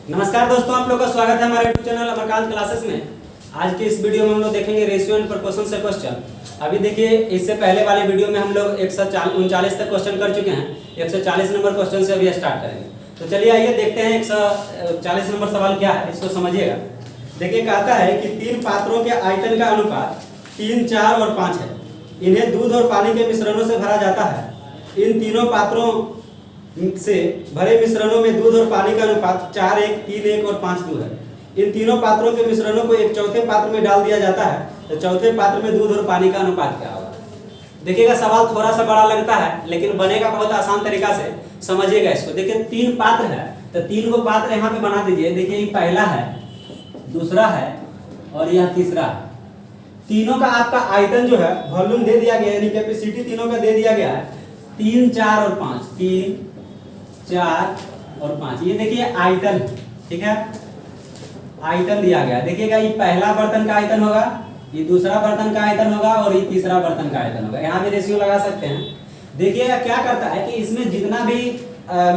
नमस्कार दोस्तों, आप लोग का स्वागत है हमारे यूट्यूब चैनल अमरकांत क्लासेस में। आज के इस वीडियो में हम लोग देखेंगे रेशियो एंड प्रोपोर्शन से क्वेश्चन। अभी देखिए, इससे पहले वाले वीडियो में हम लोग 139 तक क्वेश्चन कर चुके हैं। 140 नंबर क्वेश्चन से अभी स्टार्ट करेंगे। तो चलिए आइए देखते हैं 140 नंबर सवाल क्या है, इसको समझिएगा। देखिए, कहता है कि 3 पात्रों के आयतन का अनुपात 3, 4 और 5 है। इन्हें दूध और पानी के मिश्रणों से भरा जाता है। इन तीनों पात्रों से भरे मिश्रणों में दूध और पानी का अनुपात 4, 1, 3, 1 और 5, 2 है। इन तीनों पात्रों के मिश्रणों को एक चौथे पात्र में डाल दिया जाता है, तो चौथे पात्र में दूध और पानी का अनुपात क्या होगा। देखिएगा, सवाल थोड़ा सा बड़ा लगता है लेकिन बनेगा बहुत आसान तरीका से। समझिएगा इसको। देखिए, 3 पात्र है तो 3 को पात्र यहाँ पे बना दीजिए। देखिए, ये पहला है, दूसरा है और यह तीसरा है। तीनों का आपका आयतन जो है, वॉल्यूम दे दिया गया है, यानी कैपेसिटी तीनों का दे दिया गया है 3, 4 और 5। 3, 4 और 5, ये देखिए आयतन, ठीक है, आयतन दिया गया। देखिएगा, ये पहला बर्तन का आयतन होगा, ये दूसरा बर्तन का आयतन होगा और ये तीसरा बर्तन का आयतन होगा। यहाँ भी रेशियो लगा सकते हैं। देखिएगा क्या करता है कि इसमें जितना भी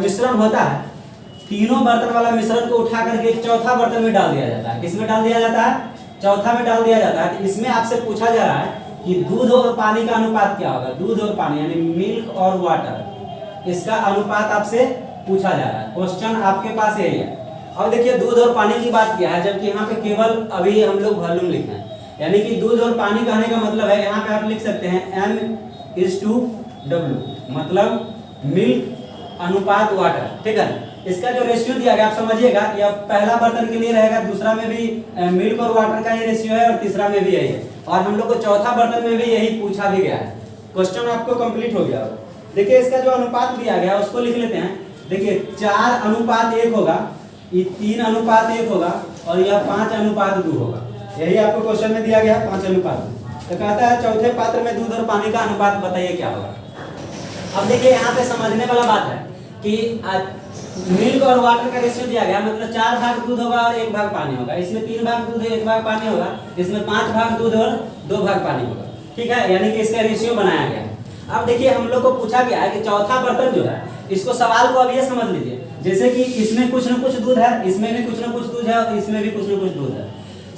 मिश्रण होता है, तीनों बर्तन वाला मिश्रण को उठा करके चौथा बर्तन में डाल दिया जाता है। किसमें डाल दिया जाता है? चौथा में डाल दिया जाता है। तो इसमें आपसे पूछा जा रहा है कि दूध और पानी का अनुपात क्या होगा। दूध और पानी यानी मिल्क और वाटर, इसका अनुपात आपसे पूछा जा रहा है। क्वेश्चन आपके पास यही है। अब देखिए, दूध और पानी की बात किया है, जबकि यहाँ पे केवल अभी हम लोग वॉल्यूम लिखे हैं। यानी कि दूध और पानी कहने का मतलब है, यहाँ पे आप लिख सकते हैं M/W, मतलब मिल्क अनुपात वाटर, ठीक है। इसका जो रेशियो दिया गया आप समझिएगा, यह पहला बर्तन के लिए रहेगा, दूसरा में भी मिल्क और वाटर का ही रेशियो है और तीसरा में भी यही है। और हम लोग को चौथा बर्तन में भी यही पूछा भी गया है। क्वेश्चन आपको कंप्लीट हो गया। देखिए, इसका जो अनुपात दिया गया उसको लिख लेते हैं। देखिए, 4:1 होगा, ये 3:1 होगा और यह 5:2 होगा। यही आपको क्वेश्चन में दिया गया 5:2। तो कहता है चौथे पात्र में दूध और पानी का अनुपात बताइए क्या होगा। अब देखिए, यहाँ पे समझने वाला बात है कि मिल्क और वाटर का रेशियो दिया गया, मतलब 4 भाग दूध होगा और 1 भाग पानी होगा। इसमें 3 भाग दूध है, 1 भाग पानी होगा। इसमें 5 भाग दूध और 2 भाग पानी होगा, ठीक है। यानी कि इसका रेशियो बनाया गया है। अब देखिए, हम लोग को पूछा गया है कि चौथा बर्तन जो है, इसको सवाल को अब ये समझ लीजिए, जैसे कि इसमें कुछ न कुछ दूध है, इसमें भी कुछ न कुछ दूध है और इसमें भी कुछ न कुछ दूध है।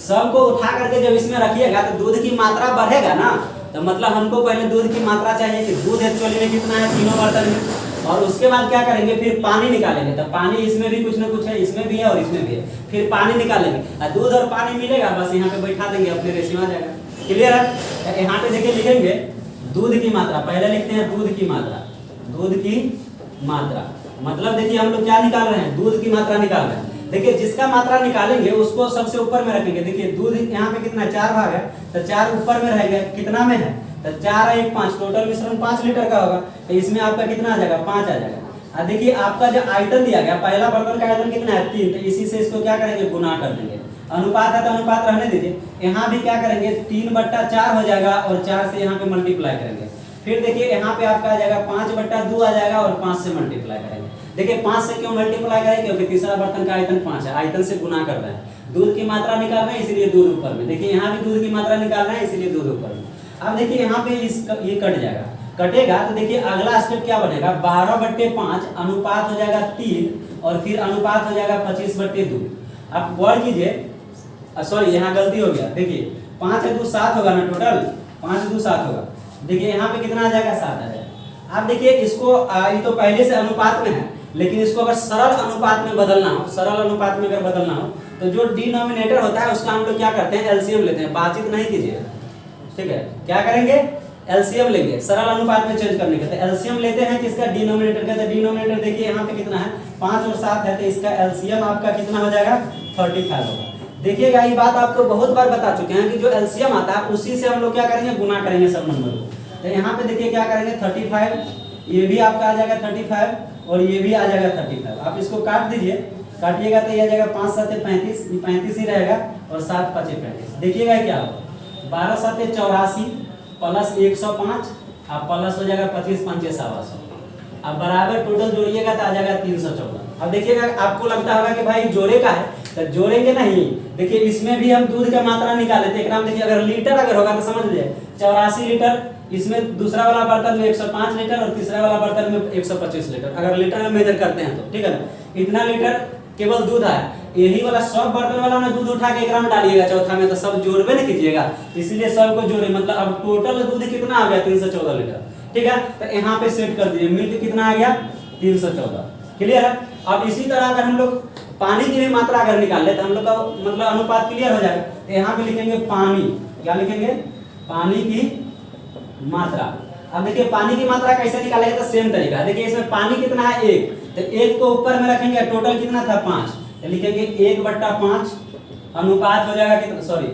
सबको उठा करके जब इसमें रखिएगा तो दूध की मात्रा बढ़ेगा ना। तो मतलब हमको पहले दूध की मात्रा चाहिए कि दूध एक्चुअली में कितना है तीनों बर्तन में, और उसके बाद क्या करेंगे, फिर पानी निकालेंगे। तो पानी इसमें भी कुछ न कुछ है, इसमें भी है और इसमें भी है। फिर पानी निकालेंगे और दूध और पानी मिलेगा, बस यहाँ पे बैठा देंगे, अपने रेशियो आ जाएगा। क्लियर है? यहाँ पे देखिए, लिखेंगे दूध की मात्रा। पहले लिखते हैं दूध की मात्रा। दूध की मात्रा मतलब देखिए, हम लोग क्या निकाल रहे हैं, दूध की मात्रा निकाल रहे हैं। देखिए, जिसका मात्रा निकालेंगे उसको सबसे ऊपर में रखेंगे। देखिए, दूध यहाँ पे कितना है, 4 भाग है, तो 4 ऊपर में रहेगा। कितना में है, तो 4, 1, 5, टोटल मिश्रण 5 लीटर का होगा। तो इसमें आपका कितना आ जाएगा, 5 आ जाएगा। देखिए, आपका जो आयतन दिया गया, पहला बर्तन का आयतन कितना है, 3, तो इसी से इसको क्या करेंगे, गुना कर देंगे। अनुपात है तो अनुपात रहने दीजिए। यहाँ भी क्या करेंगे, 3/4 हो जाएगा और 4 से यहाँ पे मल्टीप्लाई करेंगे। फिर देखिए, यहाँ पे आपका आ जाएगा 5/2 आ जाएगा और 5 से मल्टीप्लाई करेंगे। देखिए, 5 से क्यों मल्टीप्लाई करें, क्योंकि तीसरा बर्तन का आयतन 5 है, आयतन से गुना कर रहे हैं। दूध की मात्रा निकाल रहे हैं, इसीलिए दूध ऊपर में। देखिए, यहाँ भी दूध की मात्रा निकाल रहे हैं, इसीलिए दूध ऊपर में। अब देखिए, यहाँ पे ये कट जाएगा। कटेगा तो देखिए, अगला स्टेप क्या बनेगा, 12/5 अनुपात हो जाएगा 3 और फिर अनुपात हो जाएगा 25/2। आप गौर कीजिए, सॉरी यहाँ गलती हो गया। देखिए, 5×2 7 होगा ना, टोटल 5×2 7 होगा। देखिए, यहाँ पे कितना आ जाएगा, 7 आ जाएगा। अब देखिए, इसको ये तो पहले से अनुपात में है, लेकिन इसको अगर सरल अनुपात में बदलना हो, सरल अनुपात में अगर बदलना हो, तो जो डिनोमिनेटर होता है उसका हम लोग क्या करते हैं, एलसीएम लेते हैं। बातचीत नहीं कीजिए, ठीक है। क्या करेंगे, एलसीएम लेंगे सरल अनुपात में चेंज करने के। तो एलसीएम लेते हैं किसका, डिनोमिनेटर का। तो डिनोमिनेटर देखिए यहाँ पे कितना है, 5 और 7 है, तो इसका एलसीएम आपका कितना हो जाएगा, 35 होगा। देखिएगा, ये बात आपको बहुत बार बता चुके हैं कि जो एलसीएम आता है उसी से हम लोग क्या करेंगे, गुना करेंगे सब नंबर को। तो यहाँ पे देखिए क्या करेंगे, 35, ये भी आपका आ जाएगा 35 और ये भी आ जाएगा 35। आप इसको काट दीजिए, काटिएगा तो ये आ जाएगा 5 7 35, ये 35 ही रहेगा और 7 5 35। देखिएगा क्या होगा, 12 7 84 प्लस 105 अब प्लस हो जाएगा 25 5 125। अब बराबर टोटल जोड़िएगा तो आ जाएगा 314। अब देखिएगा, आपको लगता होगा कि भाई जोड़े का है, तो जोड़ेंगे नहीं। देखिए, इसमें भी हम दूध का मात्रा निकाले थे। देखिए, अगर लीटर अगर होगा तो समझ लीजिए 84 लीटर, इसमें दूसरा वाला बर्तन में 105 लीटर और तीसरा वाला बर्तन में 125 लीटर, अगर लीटर में मेजर करते हैं तो, ठीक है ना। इतना लीटर केवल दूध है, यही वाला सब बर्तन वाला ना दूध उठा के एकरा में डालिएगा चौथा में, तो सब जोड़बे ना कीजिएगा, इसलिए सबको जोड़े, मतलब अब टोटल दूध कितना आ गया 314 लीटर। ठीक है, तो यहाँ पे सेट कर दीजिए, मिल्क कितना आ गया 314। क्लियर है। अब इसी तरह अगर हम लोग पानी की भी मात्रा अगर निकाल ले तो हम लोग का मतलब अनुपात क्लियर हो जाएगा। तो यहाँ पे लिखेंगे पानी, क्या लिखेंगे, पानी की मात्रा। अब देखिए पानी की मात्रा कैसे निकालेंगे, तो सेम तरीका। देखिए इसमें पानी कितना है 1, तो 1 को ऊपर में रखेंगे, टोटल कितना था 5, तो लिखेंगे 1/5 अनुपात हो जाएगा कितना, सॉरी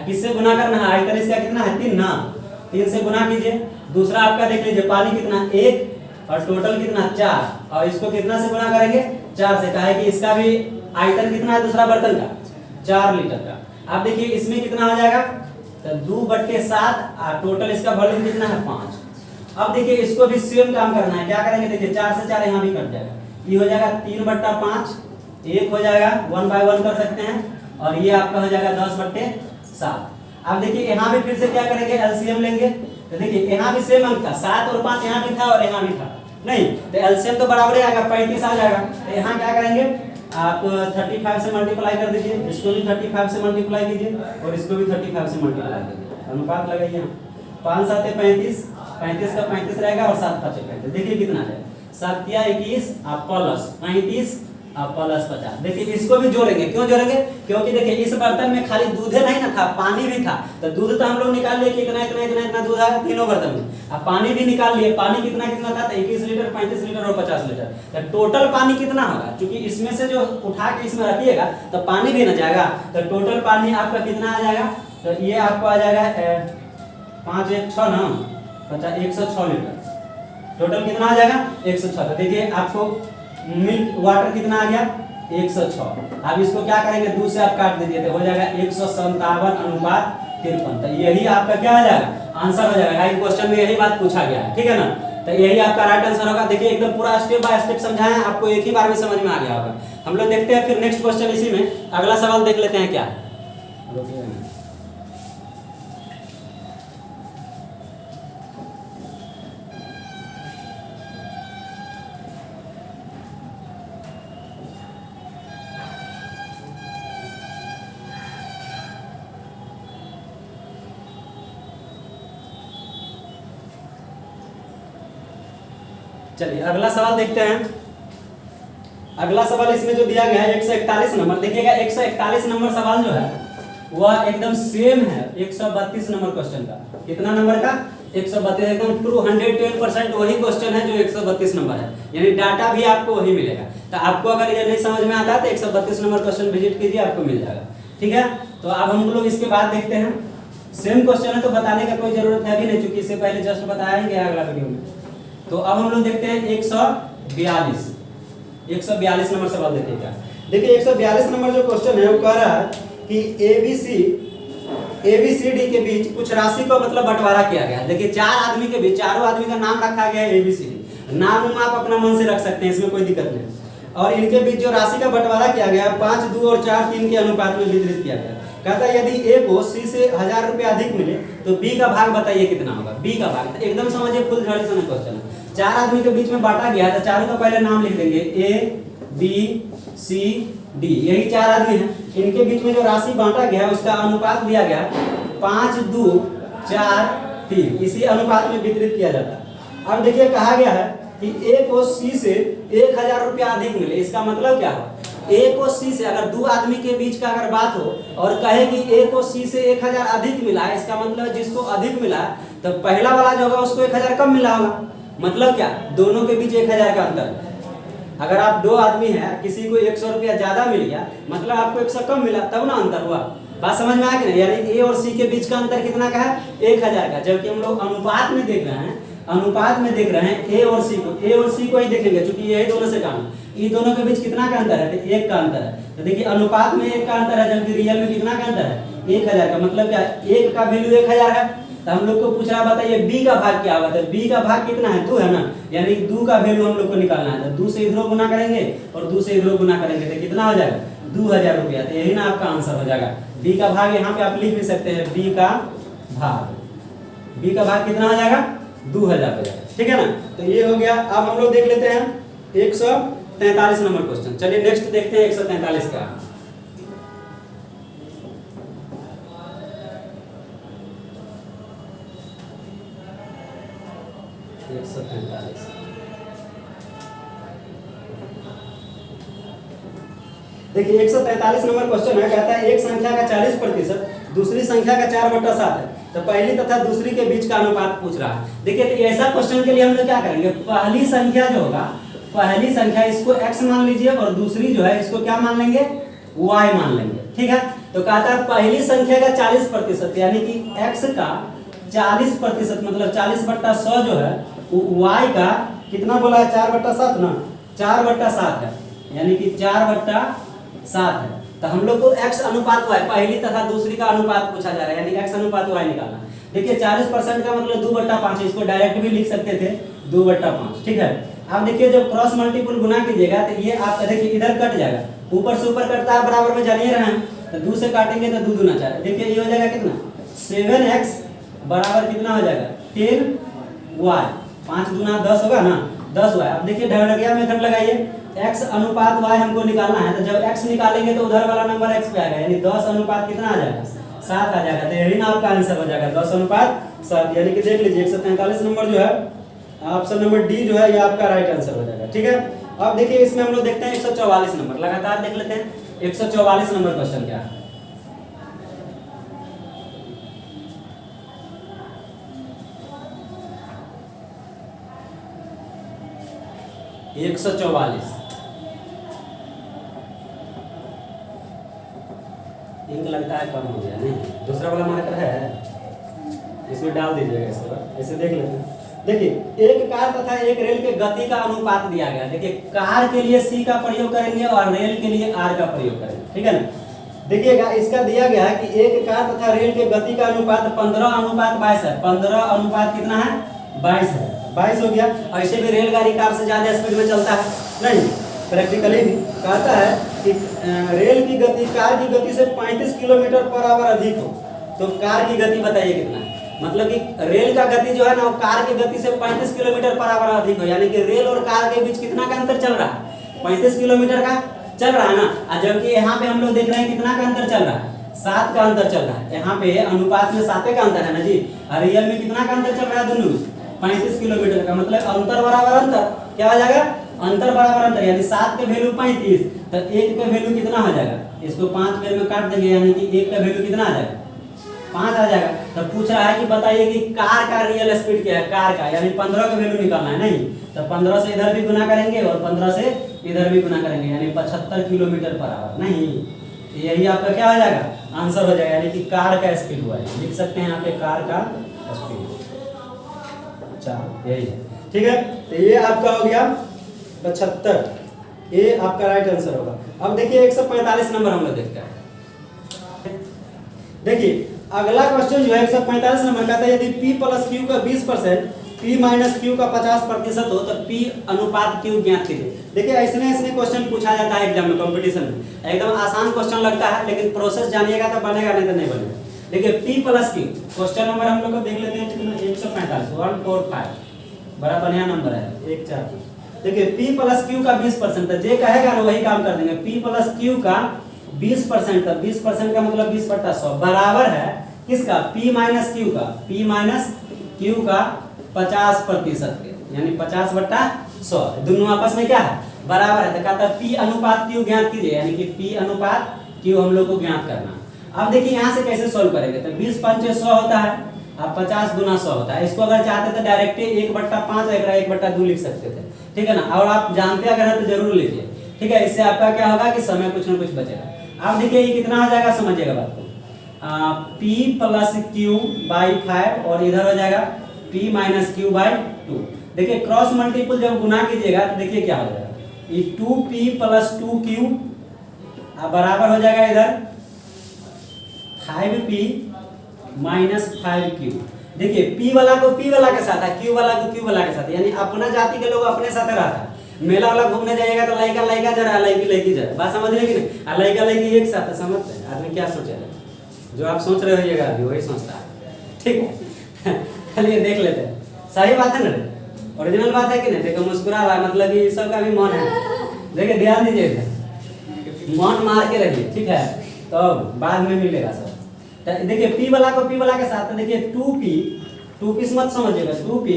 किससे गुना करना है, आयतन इसका कितना है 3 ना, 3 से गुना कीजिए। दूसरा आपका देख लीजिए पानी कितना 1 और टोटल कितना 4, और इसको कितना से गुना करेंगे 4 से, कहा है कि इसका भी आयतन कितना है दूसरा बर्तन का 4 लीटर का। अब देखिए इसमें कितना हो जाएगा, तो 2/7 और टोटल इसका वॉल्यूम कितना है 5। अब देखिए इसको भी सेम काम करना है, क्या करेंगे, देखिए 4 से 4 यहाँ भी कट जाएगा, ये हो जाएगा 3/5, 1 हो जाएगा 1 by 1 कर सकते हैं, और ये आपका हो जाएगा 10/7। अब देखिए यहाँ भी फिर से क्या करेंगे, एलसीएम लेंगे, तो देखिए यहाँ भी सेम अंक था, 7 और 5 यहाँ भी था और यहाँ भी था, नहीं तो एलसीएम तो बराबर ही आएगा, 35 आ जाएगा। तो यहाँ क्या करेंगे, आप 35 से मल्टीप्लाई कर दीजिए, इसको भी 35 से मल्टीप्लाई कीजिए और इसको भी 35 से मल्टीप्लाई कीजिए, अनुपात लगाइए। 5 7 35, 35 का 35 रहेगा और 7 5 35, देखिए कितना है 7 या 21 आप प्लस 35 आप प्लस 50। देखिए इसको भी जोड़ेंगे, क्यों जोड़ेंगे, क्योंकि देखिए इस बर्तन में खाली दूध नहीं ना था, पानी भी था, तो दूध तो हम लोग निकाल लिए कि इतना इतना इतना इतना दूध आया तीनों बर्तन में। अब पानी भी निकाल लिए, पानी कितना कितना था, 21 लीटर 35 लीटर और 50 लीटर, तो टोटल पानी कितना होगा, क्योंकि इसमें से जो उठा के इसमें रखिएगा तो पानी भी ना जाएगा, तो टोटल पानी आपका कितना आ जाएगा, तो ये आपको आ जाएगा 5 1 6 ना 50 106 लीटर, टोटल कितना आ जाएगा 106। तो देखिए आपको मिल्क वाटर कितना आ गया 106। अब इसको क्या करेंगे, 2 से आप काट दीजिए तो हो जाएगा 157/53। तो यही आपका क्या हो जाएगा, आंसर हो जाएगा। क्वेश्चन में यही बात पूछा गया है, ठीक है ना, तो यही आपका राइट आंसर होगा। देखिए एकदम पूरा स्टेप बाय स्टेप समझाए हैं आपको, एक ही बार में समझ में आ गया होगा। हम लोग देखते हैं फिर नेक्स्ट क्वेश्चन, इसी में अगला सवाल देख लेते हैं क्या। चलिए अगला सवाल देखते हैं। अगला सवाल इसमें जो दिया गया है 141 नंबर, देखिएगा 141 नंबर सवाल जो है वह एकदम सेम है 132 नंबर क्वेश्चन का। कितना नंबर का 132, एकदम ट्रू 110% वही क्वेश्चन है जो 132 नंबर है, यानी डाटा भी आपको वही मिलेगा। तो आपको अगर ये नहीं समझ में आता है तो 132 नंबर क्वेश्चन विजिट कीजिए, आपको मिल जाएगा। ठीक है, तो अब हम लोग इसके बाद देखते हैं, सेम क्वेश्चन है तो बताने का कोई जरूरत है भी नहीं, क्योंकि इससे पहले जस्ट बताया ही गया अगला वीडियो में। तो अब हम लोग देखते हैं 142 नंबर सवाल देखिए क्या। देखिए 142 नंबर जो क्वेश्चन है वो कह रहा है कि ABCD के बीच कुछ राशि को मतलब बंटवारा किया गया है। देखिए 4 आदमी के बीच, चारों आदमी का नाम रखा गया है ABCD, नाम आप अपना मन से रख सकते हैं, इसमें कोई दिक्कत नहीं। और इनके बीच जो राशि का बंटवारा किया गया है 5 2 और 4 3 के अनुपात में वितरित किया गया है। कहता है यदि A को C से 1000 रुपये अधिक मिले तो B का भाग बताइए कितना होगा। B का भाग तो एकदम समझिए फुल झड़ी समय क्वेश्चन है। 4 आदमी के बीच में बांटा गया है तो चारों का पहले नाम लिख देंगे, A B C D, यही 4 आदमी हैं। इनके बीच में जो राशि बांटा गया है उसका अनुपात दिया गया 5 2 4 3, इसी अनुपात में वितरित किया जाता है। अब देखिए कहा गया है कि A को C से 1000 रुपया अधिक मिले, इसका मतलब क्या हुआ, A को C से, अगर 2 आदमी के बीच का अगर बात हो और कहे कि A को C से 1000 अधिक मिला है, इसका मतलब जिसको अधिक मिला तो पहला वाला जो होगा उसको 1000 कम मिला होगा। मतलब क्या, दोनों के बीच 1000 का अंतर है। अगर आप 2 आदमी हैं, किसी को 100 रुपया ज्यादा मिल गया, मतलब आपको 100 कम मिला, तब ना अंतर हुआ। बात समझ में आया कि नहीं, यानी A और C के बीच का अंतर कितना का है 1000 का। जबकि हम लोग अनुपात में देख रहे हैं, अनुपात में देख रहे हैं A और C को ही देखेंगे, क्योंकि यही दोनों से काम है। इन दोनों के बीच कितना का अंतर है, तो 1 का अंतर है। तो देखिए अनुपात में 1 का अंतर है, जबकि रियल में कितना का अंतर है 1000 का। मतलब क्या, 1 का वैल्यू 1000 है, तो हम लोग को पूछ रहा बताइए B का भाग क्या होगा। तो B का भाग कितना है 2 है ना, यानी 2 का वैल्यू हम लोग को निकालना है। तो 2 से इधर गुना करेंगे और 2 से इधर गुना करेंगे तो कितना हो जाएगा 2000 रुपया। तो यही ना आपका आंसर हो जाएगा। B का भाग यहाँ पे आप लिख भी सकते हैं, B का भाग कितना हो जाएगा 2000 हो जाएगा। ठीक है ना, तो ये हो गया। अब हम लोग देख लेते हैं 143 नंबर क्वेश्चन। चलिए नेक्स्ट देखते हैं 143 का। देखिए 143 नंबर क्वेश्चन है, कहता है एक संख्या का 40% दूसरी संख्या का 4/7 है, तो पहली तथा दूसरी के बीच का अनुपात पूछ रहा है। देखिए तो ऐसा क्वेश्चन के लिए हम लोग क्या करेंगे, पहली संख्या जो होगा, पहली संख्या इसको x मान लीजिए और दूसरी जो है इसको क्या मान लेंगे, y मान लेंगे। ठीक है, तो कहता है पहली संख्या का 40% यानी कि x का 40% मतलब 40/100 जो है वो y का कितना बोला है, 4/7 ना, 4/7 है, यानी कि 4/7 है। तो हम लोग को x अनुपात y, पहली तथा दूसरी का अनुपात पूछा जा रहा है, यानी x अनुपात y निकालना। देखिए 40% का मतलब 2/5 है, इसको डायरेक्ट भी लिख सकते थे 2/5। ठीक है, अब देखिए जब क्रॉस मल्टीपल गुना कीजिएगा तो ये आपका देखिए इधर कट जाएगा, ऊपर से ऊपर कटता है बराबर में जानिए रहे हैं, तो 2 से काटेंगे तो 2 दूना 4। देखिए ये हो जाएगा कितना, 7x बराबर कितना हो जाएगा 10y, 5 दूना 10 होगा ना, 10y। अब देखिए ढगढ़िया मेथड लगाइए, x अनुपात y हमको निकालना है, तो जब x निकालेंगे तो उधर वाला नंबर x पे आएगा, यानी 10 अनुपात कितना आ जाएगा, 7 आ जाएगा। तो यही ना आपका आंसर हो जाएगा 10 अनुपात 7, यानी कि देख लीजिए 143 नंबर जो है ऑप्शन नंबर डी जो है ये आपका राइट आंसर हो जाएगा। ठीक है, अब देखिए इसमें हम लोग देखते हैं 144 नंबर, लगातार देख लेते हैं 144 नंबर क्वेश्चन क्या है। एक 144 इंक लगता है कम हो गया, नहीं दूसरा वाला मार्कर है इसमें डाल दीजिएगा, इसके बाद ऐसे देख लेते हैं। देखिए एक कार तथा एक रेल के गति का अनुपात दिया गया। देखिए कार के लिए c का प्रयोग करेंगे और रेल के लिए r का प्रयोग करेंगे। ठीक है ना, देखिएगा इसका दिया गया है कि एक कार तथा रेल के गति का अनुपात 15:22 है। 15 अनुपात कितना है, 22 है, 22 हो गया। ऐसे भी रेलगाड़ी कार से ज्यादा स्पीड में चलता है, नहीं प्रैक्टिकली भी कहता है कि रेल की गति कार की गति से 35 किलोमीटर पर आवर अधिक हो, तो कार की गति बताइए कितना है, मतलब कि रेल का गति जो है ना वो कार की गति से 35 किलोमीटर पर आवर अधिक हो, यानी कि रेल और कार के बीच कितना का अंतर चल रहा है, 35 किलोमीटर का चल रहा है ना। जबकि यहाँ पे हम लोग देख रहे हैं कितना का अंतर चल रहा है, 7 का अंतर चल रहा है। यहाँ पे अनुपात में 7 का अंतर है ना जी, और रियल में कितना का अंतर चल रहा है, दोनों 35 किलोमीटर का, मतलब अंतर बराबर अंतर क्या हो जाएगा, अंतर बराबर अंतर, यानी 7 के वैल्यू 35 तो 1 का वैल्यू कितना हो जाएगा, इसको 5 पेड़ में काट देंगे, यानी कि 1 का वैल्यू कितना आ जाएगा, 5 आ जाएगा। तो पूछ रहा है कि बताइए कि कार का रियल स्पीड क्या है, कार का, यानी 15 का वैल्यू निकालना है, नहीं तो 15 से इधर भी गुना करेंगे और 15 से इधर भी गुना करेंगे, यानी 75 किलोमीटर पर आवर, नहीं यही आपका क्या हो जाएगा, आंसर हो जाएगा, यानी कि कार का स्पीड हुआ है, लिख सकते हैं यहाँ पे कार का स्पीड। अच्छा यही है, ठीक है, तो ये आपका हो गया 75, ये आपका राइट आंसर होगा। अब देखिए 145 नंबर हम लोग देखते हैं। देखिए अगला क्वेश्चन जो है 145 नंबर का था, यदि p प्लस q का 20% p माइनस q का 50% हो तो p अनुपात q ज्ञात कीजिए। देखिए ऐसे क्वेश्चन पूछा जाता है एग्जाम में, कंपटीशन में एकदम आसान क्वेश्चन लगता है, लेकिन प्रोसेस जानिएगा तो बनेगा, नहीं तो नहीं बनेगा। देखिए p plus q, question number हम लोग को देख लेते हैं कितना, 145 145 बड़ा बढ़िया नंबर है, 145। देखिए p प्लस q का 20%, तो जे कहेगा ना वही काम कर देंगे। p प्लस q का 20%, 20% का मतलब 20/100 बराबर है किसका, p माइनस q का, p माइनस q का 50% के, यानी 50/100, दोनों आपस में क्या है, बराबर है। तो कहता है p अनुपात q ज्ञात कीजिए, यानी कि p अनुपात q हम लोग को ज्ञात करना। अब देखिए यहाँ से कैसे सोल्व करेंगे, तो 20 पंचे 100 होता है, अब 50 गुना 100 होता है। इसको अगर चाहते थे डायरेक्ट 1/5 या 1/2 लिख सकते थे, ठीक है ना, और आप जानते अगर है तो जरूर लीजिए, ठीक है, इससे आपका क्या होगा कि समय कुछ ना कुछ बचेगा। अब देखिए ये कितना हो जाएगा, समझिएगा बात को, p प्लस q बाई 5 और इधर हो जाएगा p माइनस q बाई 2। देखिए क्रॉस मल्टीपल जब गुना कीजिएगा तो देखिए क्या हो जाएगा, ये 2p प्लस 2q बराबर हो जाएगा इधर 5p माइनस 5q। देखिए p वाला को p वाला के साथ है, q वाला को q वाला के साथ, यानी अपना जाति के लोग अपने साथ रहता है। मेला वाला घूमने जाएगा तो लड़का लड़का जरा, लड़की लड़की जरा, बात समझ रहे कि नहीं, लड़का लड़की एक साथ है, समझते हैं आदमी क्या सोचेगा, जो आप सोच रहे होइएगा अभी वही सोचता है, ठीक है। चलिए देख लेते हैं, सही बात है ना, ओरिजिनल बात है कि नहीं। देखो मुस्कुरा रहा मतलब कि सबका भी मन है, देखिए ध्यान दीजिएगा, मन मार के रहिए, ठीक है, तो बाद में मिलेगा सब। तो देखिए P वाला को P वाला के साथ, तो देखिए 2P मत समझिएगा, 2P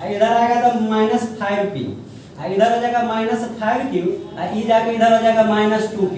इधर आएगा तो -5P, इधर हो जाएगा -5Q, ई जाके इधर हो जाएगा -2Q,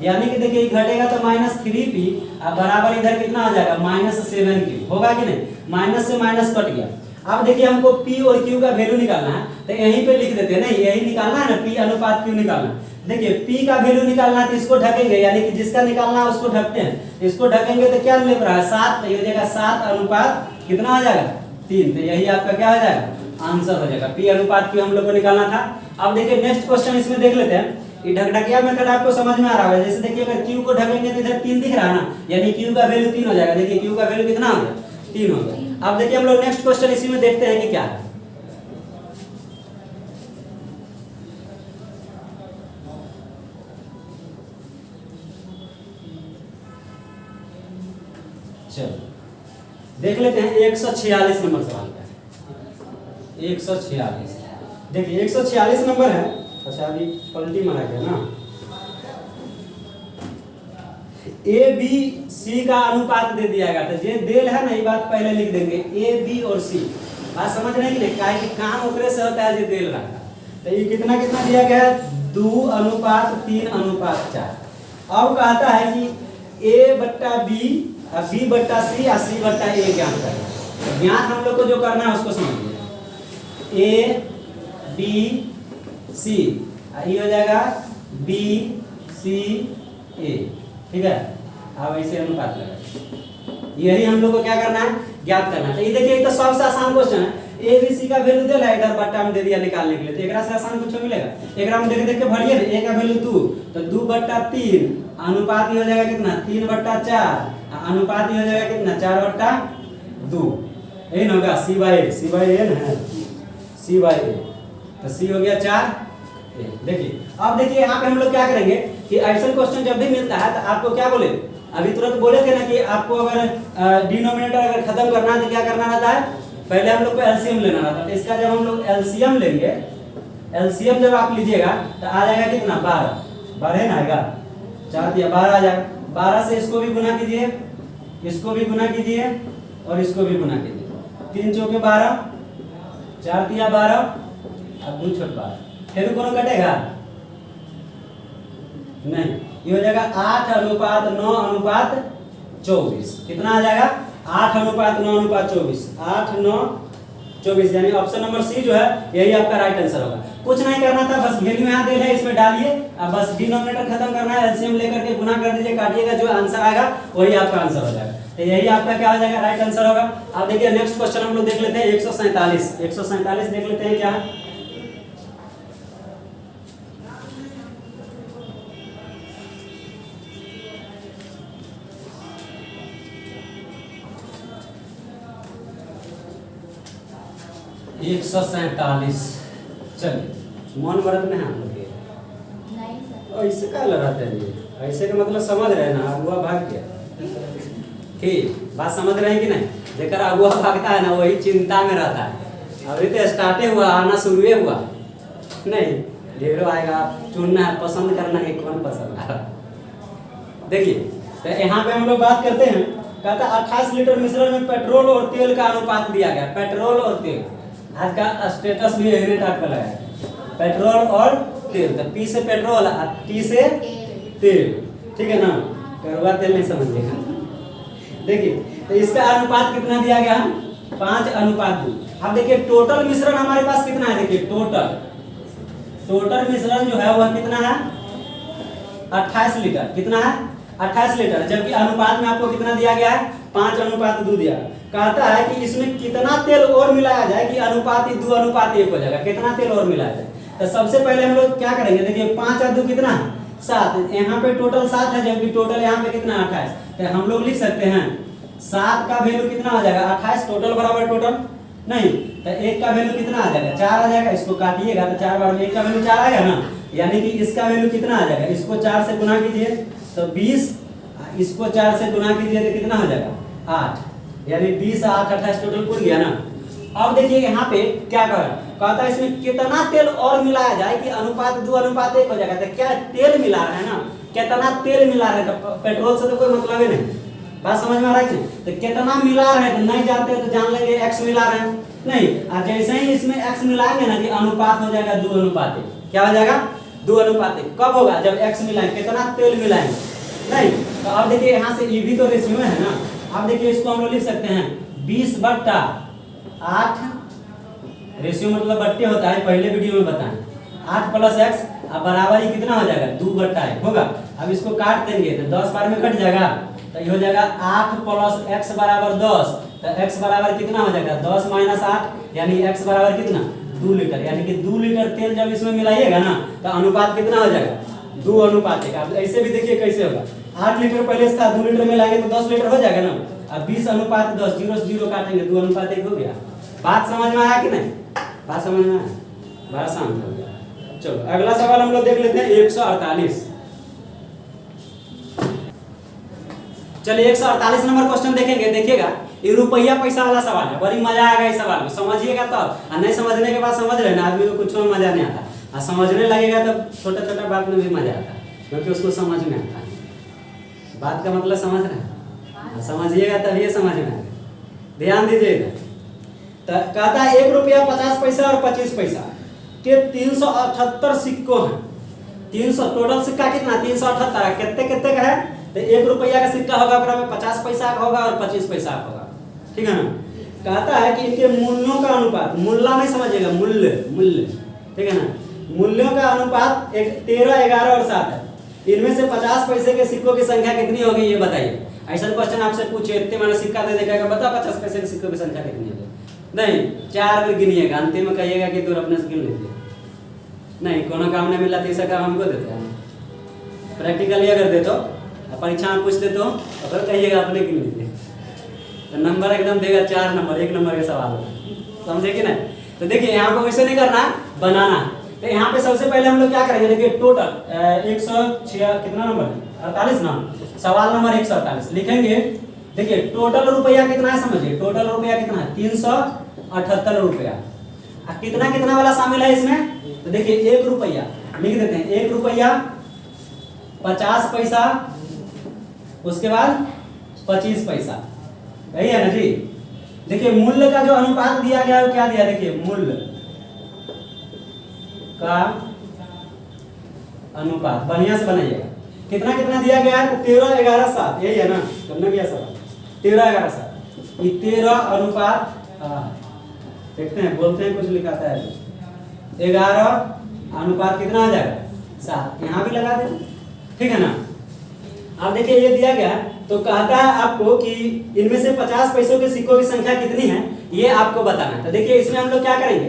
यानी कि देखिए घटेगा तो -3P और बराबर इधर कितना आ जाएगा -7Q, होगा कि नहीं, माइनस से माइनस कट गया। अब देखिए हमको P और Q का वैल्यू निकालना है, तो यहीं पे लिख देते हैं, नहीं यही निकालना है ना, P अनुपात Q निकालना है। देखिए P का वैल्यू निकालना है तो इसको ढकेंगे, यानी कि जिसका निकालना है उसको ढकते हैं, इसको ढकेंगे तो क्या मिल रहा है 7, तो ये हो जाएगा 7 अनुपात कितना आ जाएगा 3, तो यही आपका क्या हो जाएगा आंसर हो जाएगा, P अनुपात Q हम लोग को निकालना था। अब देखिए नेक्स्ट क्वेश्चन इसमें देख लेते हैं, ये ढकढकिया मेथड आपको समझ में आ रहा है। जैसे देखिए अगर Q को ढकेंगे तो इधर 3 दिख रहा है ना, यानी Q का वैल्यू 3 हो जाएगा, देखिए Q का वैल्यू कितना हो गया 3 हो गया। अब देखिए हम लोग नेक्स्ट क्वेश्चन इसी में देखते हैं कि क्या है। चलो देख लेते हैं 146 नंबर सवाल का, 146 देखिए 146 नंबर है। अच्छा अभी पलटी मारा गया ना, ए बी सी का अनुपात दे दिया गया, तो ये देल है ना, ये बात पहले लिख देंगे, ए बी और सी, बात समझ रहे हैं कि नहीं, काहे कि काम ओकरे से होता है, ये देल रहा है। तो ये कितना कितना दिया गया है 2 अनुपात 3 अनुपात 4। अब कहता है कि ए बट्टा बी, बी बट्टा सी और सी बट्टा ए ज्ञात करें। ज्ञात हम लोग को जो करना है उसको समझिए, ए बी सी, ये हो जाएगा बी सी ए, ठीक है। अब ऐसे अनुपात लगा, यही हम लोग को क्या करना है ज्ञात करना है। तो ये देखिए तो सबसे आसान क्वेश्चन है, ए बी सी का वैल्यू दे रहा है, इधर बट्टा में दे दिया निकालने के लिए, तो एकरा से आसान कुछ मिलेगा, एकरा में देख देख के भरिए ना, ए का वैल्यू 2, तो 2 बट्टा 3 अनुपात ही हो जाएगा कितना 3 बट्टा 4, अनुपात ही हो जाएगा कितना 4 बट्टा 2, यही ना होगा सी बाई ए ना, सी बाई ए, तो सी हो गया 4। देखिए अब देखिए यहाँ पे हम लोग क्या करेंगे कि ऐसा क्वेश्चन जब भी मिलता है तो आपको क्या बोले, अभी तुरंत बोले थे ना कि आपको अगर डिनोमिनेटर अगर खत्म करना है तो क्या करना रहता है, पहले हम लोग को एलसीएम लेना रहता है। तो इसका जब हम लोग एलसीएम लेंगे, एलसीएम जब आप लीजिएगा तो आ जाएगा कितना 12 ना आएगा, 4 दिया 12 आ जाएगा, 12 से इसको भी गुना कीजिए, इसको भी गुना कीजिए और इसको भी गुना कीजिए, 3 चौके 12, 4 दिया 12 और 2 छोट 12, फिर कौन कटेगा नहीं, ये हो जाएगा 8 अनुपात 9 अनुपात 24, कितना आ जाएगा 8 अनुपात 9 अनुपात 24, 8 9 24, यानी ऑप्शन नंबर सी जो है यही आपका राइट आंसर होगा। कुछ नहीं करना था, बस वैल्यू यहाँ दे है इसमें डालिए, अब बस डिनोमिनेटर खत्म करना है, एलसीएम लेकर के गुना कर दीजिए, काटिएगा, जो आंसर आएगा वही आपका आंसर हो जाएगा। तो यही आपका क्या हो जाएगा राइट आंसर होगा। अब देखिए नेक्स्ट क्वेश्चन हम लोग देख लेते हैं 147 देख लेते हैं क्या है। एक 147, चलिए मन मरद में हम लोग ऐसे क्या लगाते हैं ये, ऐसे का मतलब समझ रहे हैं ना, अगुआ भाग गया, ठीक बात समझ रहे हैं कि नहीं, जेकर अगुआ भागता है ना वही चिंता में रहता है। अभी तो स्टार्टे हुआ, आना शुरू हुआ नहीं, ढेरों आएगा, चुनना है, पसंद करना है कौन पसंद है। देखिए तो यहाँ पे हम लोग बात करते हैं, कहता है 28 लीटर मिश्रण में पेट्रोल और तेल का अनुपात दिया गया, पेट्रोल और तेल, आज का स्टेटस भी यही टाइप का लगाया, पेट्रोल और तेल, तो पी से पेट्रोल और टी से तेल, ठीक है ना, कड़वा तेल नहीं समझिएगा। देखिए तो इसका अनुपात कितना दिया गया 5 अनुपात 2। अब देखिए टोटल मिश्रण हमारे पास कितना है, देखिए टोटल मिश्रण जो है वह कितना है 28 लीटर, कितना है 28 लीटर, जबकि अनुपात में आपको कितना दिया गया है 5 अनुपात 2 दिया। कहता है कि इसमें कितना तेल और मिलाया जाए कि अनुपात 2 अनुपात 1 हो जाएगा, कितना तेल और मिलाया जाए। तो सबसे पहले हम लोग क्या करेंगे, देखिए 5 और 2 कितना है 7, यहाँ पे टोटल 7 है, जबकि टोटल यहाँ पे कितना 28, तो हम लोग लिख सकते हैं 7 का वैल्यू कितना आ जाएगा 28, टोटल बराबर टोटल नहीं, तो 1 का वैल्यू कितना आ जाएगा 4 आ जाएगा, इसको काटिएगा तो 4 बार में 1 का वैल्यू 4 आएगा ना, यानी कि इसका वैल्यू कितना आ जाएगा, इसको 4 से गुना कीजिए तो 20, इसको 4 से गुना कीजिए तो कितना हो जाएगा 8, यानी 20 8 28 टोटल पूर गया ना। अब देखिए यहाँ पे क्या कर कहता है इसमें कितना तेल और मिलाया जाए कि अनुपात 2 अनुपात 1 हो जाएगा। तो क्या तेल मिला रहा है ना, कितना तेल मिला रहा है, तो पेट्रोल से तो कोई मतलब ही नहीं। बात समझ में आ रहा है? तो कितना मिला रहे हैं तो नहीं जानते तो जान लेंगे x मिला रहे हैं नहीं, और जैसे ही इसमें x मिलाएंगे ना कि अनुपात हो जाएगा 2 अनुपात 1। क्या हो जाएगा? 2 अनुपात 1। कब होगा? जब x मिलाएंगे, कितना तेल मिलाएंगे नहीं। तो अब देखिए यहाँ से ये भी तो रेशियो है ना। अब देखिए इसको हम लोग लिख सकते हैं 20/8, रेशियो मतलब बट्टे होता है, पहले वीडियो में बताएं। 8 + x अब बराबर ही कितना हो जाएगा? 2/8 होगा। अब इसको काट देंगे तो 10 बार में कट जाएगा, तो ये हो जाएगा 8 + x = 10। तो x बराबर कितना हो जाएगा? 10 - 8 यानी x बराबर कितना? 2 लीटर। यानी कि 2 लीटर तेल जब इसमें मिलाइएगा ना तो अनुपात कितना हो जाएगा? 2 अनुपात 1। अब ऐसे भी देखिए कैसे होगा। 8 लीटर पहले था, 2 लीटर में लाएंगे तो 10 लीटर हो जाएगा ना। अब 20 अनुपात 10, 0 से 0 काटेंगे, 2 अनुपात 1 हो गया। बात समझ में आया कि नहीं? बात समझ में आया? बड़ा शांत हो गया। चलो अगला सवाल हम लोग देख लेते हैं 148। चलिए 148 नंबर क्वेश्चन देखेंगे। देखिएगा ये रुपया पैसा वाला सवाल है, बड़ी मजा आएगा इस सवाल में, समझिएगा तब। और नहीं समझने के बाद समझ रहे ना, आदमी को कुछ में मजा नहीं आता, और समझने लगेगा तो छोटा छोटा बात में भी मजा आता है, क्योंकि उसको समझ में आता है। बात का मतलब समझ रहे हैं? समझिएगा तभी ये समझ में आएगा। ध्यान दीजिएगा। तो कहता है 1 रुपया 50 पैसा और 25 पैसा के 378 सिक्कों हैं। 300 टोटल सिक्का कितना? 378। कितने कितने का है? तो 1 रुपया का सिक्का होगा, ओकरा में 50 पैसा का होगा और 25 पैसा का होगा। ठीक है ना? कहता है कि इनके मूल्यों का अनुपात, मूल्य नहीं समझिएगा, मूल्य मूल्य, ठीक है ना? मूल्यों का अनुपात 13, 11 और 7 है। इनमें से 50 पैसे के सिक्कों की संख्या कितनी होगी ये बताइए। ऐसा क्वेश्चन आपसे पूछे, इतने मैंने सिक्का दे देगा, बता 50 पैसे के सिक्कों की संख्या कितनी होगी? नहीं, 4 बार गिनिएगा, अंतिम में कहिएगा कि दूर अपने से गिन लीजिए। नहीं, कोनो काम नहीं मिला, तीसरा काम हमको देते हैं। प्रैक्टिकली अगर दे तो, परीक्षा में पूछ दे तो अगर कहिएगा अपने गिन लीजिए, तो नंबर एकदम देगा 4 नंबर, 1 नंबर के सवाल, समझे कि नहीं? तो देखिए यहाँ पे वैसे नहीं करना, बनाना। तो यहाँ पे सबसे पहले हम लोग क्या करेंगे? देखिए टोटल 106 कितना नंबर? 48 ना। सवाल नंबर 148 लिखेंगे। देखिए टोटल रुपया कितना है समझिए, टोटल रुपया कितना है? 378 रुपया। कितना कितना वाला शामिल है इसमें? तो देखिए 1 रुपया लिख देते हैं, 1 रुपया 50 पैसा, उसके बाद 25 पैसा, यही है ना जी। देखिए मूल्य का जो अनुपात दिया गया है वो क्या दिया? देखिए मूल्य का अनुपात बढ़िया से बनाइएगा। कितना कितना दिया गया है? तो 13, 11, 7, यही है ना? करना गया सवाल 13, 11, 7। ये 13 अनुपात, देखते हैं बोलते हैं कुछ लिखाता है 11 अनुपात कितना आ जाएगा? 7। यहाँ भी लगा दें, ठीक है ना? अब देखिए ये दिया गया है, तो कहता है आपको कि इनमें से 50 पैसों के सिक्कों की संख्या कितनी है ये आपको बताना है। तो देखिए इसमें हम लोग क्या करेंगे?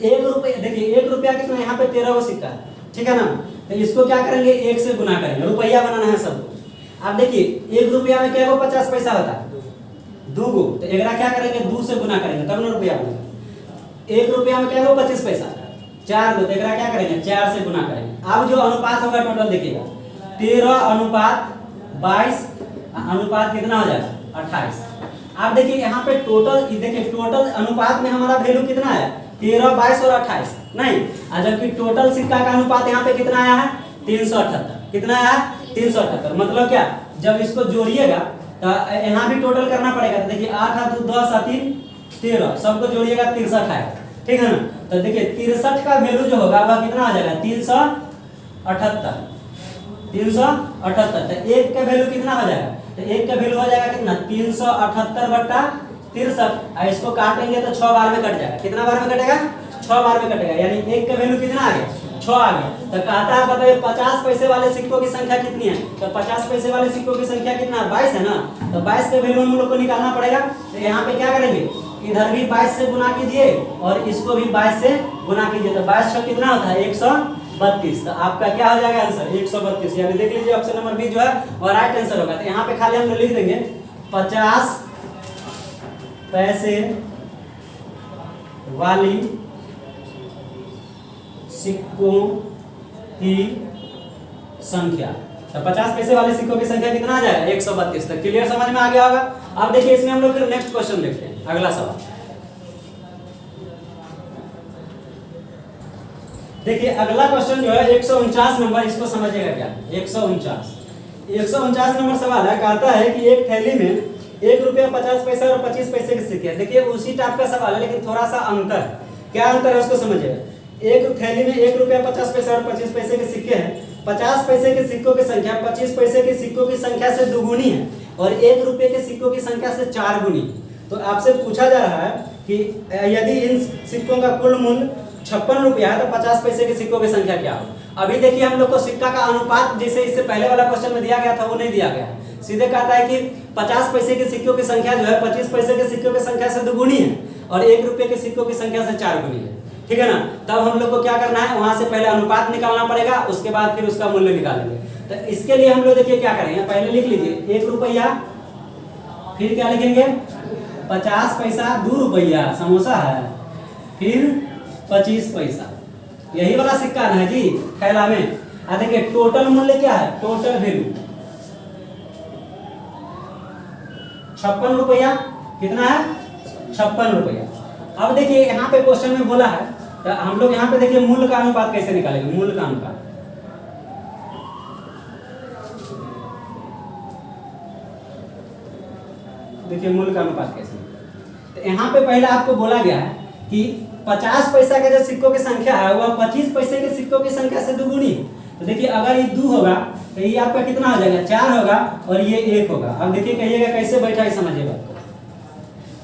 1 रुपया, देखिए 1 रुपया कितना? यहाँ पे 13 सिक्का है, ठीक है ना? तो इसको क्या करेंगे? 1 से गुना करेंगे, रुपया बनाना है सबको। अब देखिए 1 रुपया में क्या 50 पैसा होता है? 2 गो, तो एकरा क्या करेंगे? 2 से गुना करेंगे तब ना रुपया बनेगा। 1 रुपया में क्या 25 पैसा, 4 गो, तो एकरा क्या करेंगे? 4 से गुना करेंगे। अब जो अनुपात होगा टोटल देखिएगा 13 अनुपात 22 अनुपात कितना हो जाएगा? 28। अब देखिए यहाँ पे टोटल, देखिए टोटल अनुपात में हमारा वैल्यू कितना है? 13, 22 और 28 नहीं, जबकि टोटल सिक्का का अनुपात यहाँ पे कितना आया है? 378। कितना आया है? 378। मतलब क्या? जब इसको जोड़िएगा तो यहाँ भी टोटल करना पड़ेगा। तो देखिए 8 2 10 3 13, सबको जोड़िएगा 63 आएगा, ठीक है ना? तो देखिए 63 का वैल्यू जो होगा वह कितना आ जाएगा? 378। 378। तो 1 का वैल्यू कितना हो जाएगा? तो 1 का वैल्यू हो जाएगा कितना? 378/63। इसको काटेंगे तो 6 बार में कट जाएगा। कितना बार में कटेगा? 6 बार में कटेगा, यानी 1 का वैल्यू कितना आ गया? 6 आ गया। तो कहता है बताइए 50 पैसे वाले सिक्कों की संख्या कितनी है? तो 50 पैसे वाले सिक्कों की संख्या कितना? 22 है ना? तो 22 के वैल्यू हम लोग को निकालना पड़ेगा। तो यहाँ पे क्या करेंगे? इधर भी 22 से गुना कीजिए और इसको भी 22 से गुना कीजिए। तो 22 6 कितना होता है? 132। तो आपका क्या हो जाएगा आंसर? 132। यानी देख लीजिए ऑप्शन नंबर बी जो है वो राइट आंसर होगा। तो यहाँ पे खाली हम लिख देंगे 50 पैसे वाली सिक्कों की संख्या। तो 50 पैसे वाले सिक्कों की संख्या कितना आ जाएगा? 132। तक क्लियर, समझ में आ गया होगा। अब देखिए इसमें हम लोग फिर नेक्स्ट क्वेश्चन देखते हैं, अगला सवाल। देखिए अगला क्वेश्चन जो है 149 नंबर, इसको समझिएगा क्या। 149 नंबर सवाल है, कहता है कि एक थैली में 1 रुपया 50 पैसा और 25 पैसे के सिक्के हैं। देखिए उसी टाइप का सवाल है लेकिन थोड़ा सा अंतर है। क्या अंतर है उसको समझिएगा। एक थैली में 1 रुपया 50 पैसा और 25 पैसे के सिक्के हैं। 50 पैसे के सिक्कों की संख्या 25 पैसे के सिक्कों की संख्या से दुगुनी है और 1 रुपये के सिक्कों की संख्या से 4 गुनी। तो आपसे पूछा जा रहा है कि यदि इन सिक्कों का कुल मूल्य 56 रुपया है तो 50 पैसे के सिक्कों की संख्या क्या हो। अभी देखिए हम लोग को सिक्का का अनुपात जैसे इससे पहले वाला क्वेश्चन में दिया गया था वो नहीं दिया गया। सीधे कहता है कि 50 पैसे के सिक्कों की संख्या जो है 25 पैसे के सिक्कों की संख्या से दुगुनी है और 1 रुपये के सिक्कों की संख्या से 4 गुनी है। ठीक है ना। तब हम लोग को क्या करना है, वहां से पहले अनुपात निकालना पड़ेगा, उसके बाद फिर उसका मूल्य निकालेंगे। तो इसके लिए हम लोग देखिए क्या करेंगे, पहले लिख लीजिए 1 रुपया, फिर क्या लिखेंगे 50 पैसा, 2 रुपया समोसा है, फिर 25 पैसा, यही वाला सिक्का है जी थैला में। देखिए टोटल मूल्य क्या है, टोटल वैल्यू 56 रुपया, कितना है 56 रुपया। अब देखिए यहाँ पे क्वेश्चन में बोला है तो हम लोग यहाँ पे देखिए मूल्य का अनुपात कैसे निकालेंगे। मूल्य का अनुपात देखिए मूल्य का अनुपात कैसे, तो यहाँ पे पहले आपको बोला गया है कि 50 पैसा का जो सिक्कों की संख्या है वह 25 पैसे के सिक्कों की संख्या से दुगुनी है। तो देखिए अगर ये 2 होगा तो ये आपका कितना हो जाएगा 4 होगा और ये 1 होगा। अब देखिए कहिएगा कैसे बैठा है समझिएगा।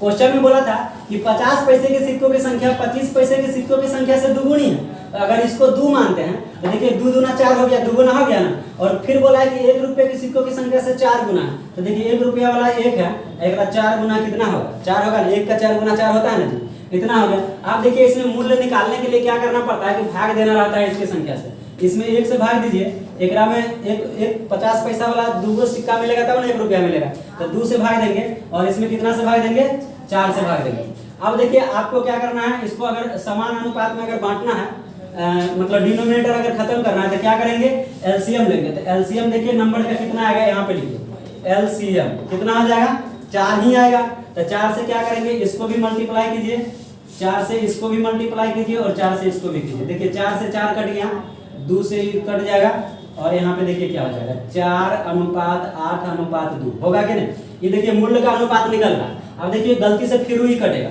क्वेश्चन में बोला था कि 50 पैसे के सिक्कों की संख्या 25 पैसे के सिक्कों की संख्या से दुगुनी है। तो अगर इसको 2 मानते हैं तो देखिए 2 दूना 4 हो गया, दुगुना हो गया ना। और फिर बोला है कि 1 रुपये के सिक्कों की संख्या से 4 गुना है। तो देखिए 1 रुपया वाला 1 है, एक का 4 गुना कितना होगा 4 होगा, 1 का 4 गुना 4 होता है ना जी, इतना हो गया। आप देखिए इसमें मूल्य निकालने के लिए क्या करना पड़ता है कि भाग देना रहता है इसकी संख्या से। इसमें 1 से भाग दीजिए, एक में एक 50 पैसा वाला 2 सिक्का मिलेगा तब ना 1 रुपया मिलेगा, तो 2 से भाग देंगे और इसमें कितना से भाग देंगे 4 से भाग देंगे। अब देखिए आपको क्या करना है, इसको अगर समान अनुपात में अगर बांटना है, मतलब डिनोमिनेटर अगर खत्म करना है तो क्या करेंगे एलसीएम लेंगे। तो एलसीएम देखिए नंबर का कितना आएगा, यहाँ पे लिखिए एलसीएम कितना हो जाएगा 4 ही आएगा। तो 4 से क्या करेंगे, इसको भी मल्टीप्लाई कीजिए, 4 से इसको भी मल्टीप्लाई कीजिए और 4 से इसको भी कीजिए। देखिए 4 से 4 कट गया, 2 से कट जाएगा और यहाँ पे देखिए क्या हो जाएगा 4:8:2 होगा कि नहीं। ये देखिए मूल्य का अनुपात निकल रहा। अब देखिए गलती से फिर ही कटेगा,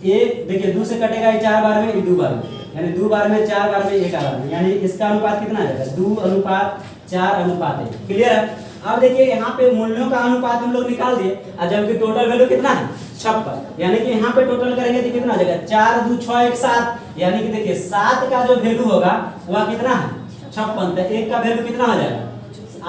ये देखिए 2 से कटेगा 4 बार में, 2 बार में, यानी 2 बार में 4 बार में 1 बार में, यानी इसका अनुपात कितना आ जाएगा 2:4:1। क्लियर है। अब देखिए यहाँ पे मूल्यों का अनुपात हम लोग निकाल दिए और जबकि टोटल वैल्यू कितना है 56, यानी कि यहाँ पे टोटल करेंगे तो कितना आ जाएगा 4 2 6 1 7, यानी कि देखिए 7 का जो वैल्यू होगा वह कितना है 56। तो 1 का वैल्यू कितना हो जाएगा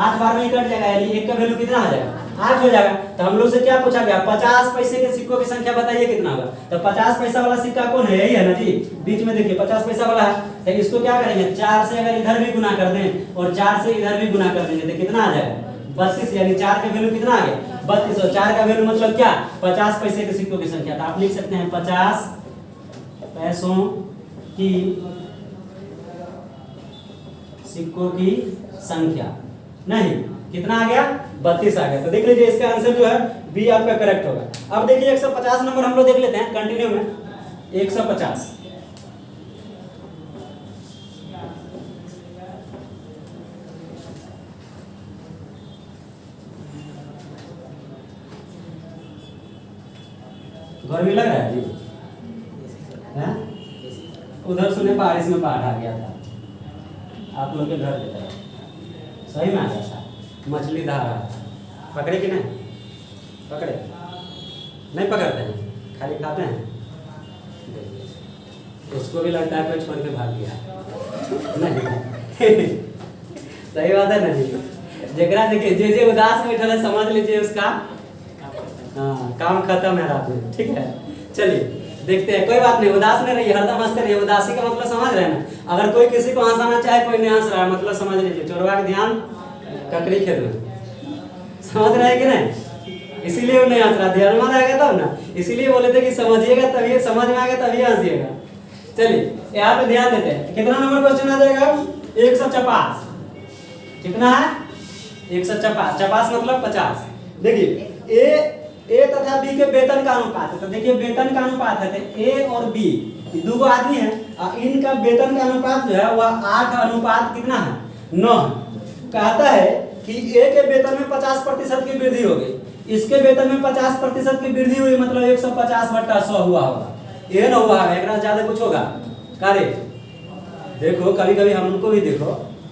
8 बार में कट जाएगा, यानी 1 का वैल्यू कितना हो जाएगा 8 हो जाएगा। तो हम लोग से क्या पूछा गया 50 पैसे के सिक्कों की संख्या बताइए कितना होगा। तो 50 पैसा वाला सिक्का कौन है, यही है ना जी, बीच में देखिए 50 पैसा वाला है। तो इसको क्या करेंगे 4 से अगर इधर भी गुना कर दें और 4 से इधर भी गुना कर देंगे तो कितना आ जाएगा 32, यानी 4 का वैल्यू कितना आ गया 32 और 4 का वैल्यू मतलब क्या 50 पैसे के सिक्कों की संख्या। तो आप लिख सकते हैं 50 पैसों की सिक्कों की संख्या, नहीं कितना आ गया 32 आ गया। तो देख लीजिए इसका आंसर जो है बी आपका करेक्ट होगा। अब देखिए 150 नंबर हम लोग देख लेते हैं कंटिन्यू में। 150 गर्मी लग रहा है जी, है? उधर सुने बारिश में बाढ़ आ गया था आप लोग के घर की तरफ, सही में आ गया था, मछली धार रहा था, पकड़े कि नहीं पकड़े, नहीं पकड़ते हैं खाली खाते हैं। उसको भी लगता है कोई छोड़ के भाग गया नहीं सही बात है ना जी। जरा देखिए जे उदास बैठा है समझ लीजिए उसका काम खत्म है रात में। ठीक है चलिए देखते हैं, कोई बात नहीं, उदास नहीं रहिए, हरदम हंसते रहिए। उदासी का मतलब समझ रहे हैं ना, अगर कोई किसी को हंसाना चाहे कोई नहीं हंस रहा है मतलब समझ लीजिए चोरवा का ध्यान ककड़ी खेत में, समझ रहे हैं कि नहीं, इसीलिए वो नहीं हंस रहा, ध्यान में रहेगा तब ना, इसीलिए बोले थे कि समझिएगा तभी, समझ में आएगा तभी हंसिएगा। चलिए यहाँ पे ध्यान देते हैं, कितना नंबर क्वेश्चन आ जाएगा 150, कितना है 150 मतलब 50। देखिए ए तथा बी के वेतन का अनुपात है, तो देखिए वेतन का अनुपात है तो ए और बी ये दो आदमी है और इनका वेतन का अनुपात जो है वह 8 अनुपात कितना है 9 है। कहता है कि ए के वेतन में 50% की वृद्धि हो गई, इसके वेतन में 50% की वृद्धि हुई, मतलब 150/100 हुआ होगा। ये ना हुआ है, एक ज्यादा कुछ होगा कार्य। देखो कभी कभी हम उनको भी देखो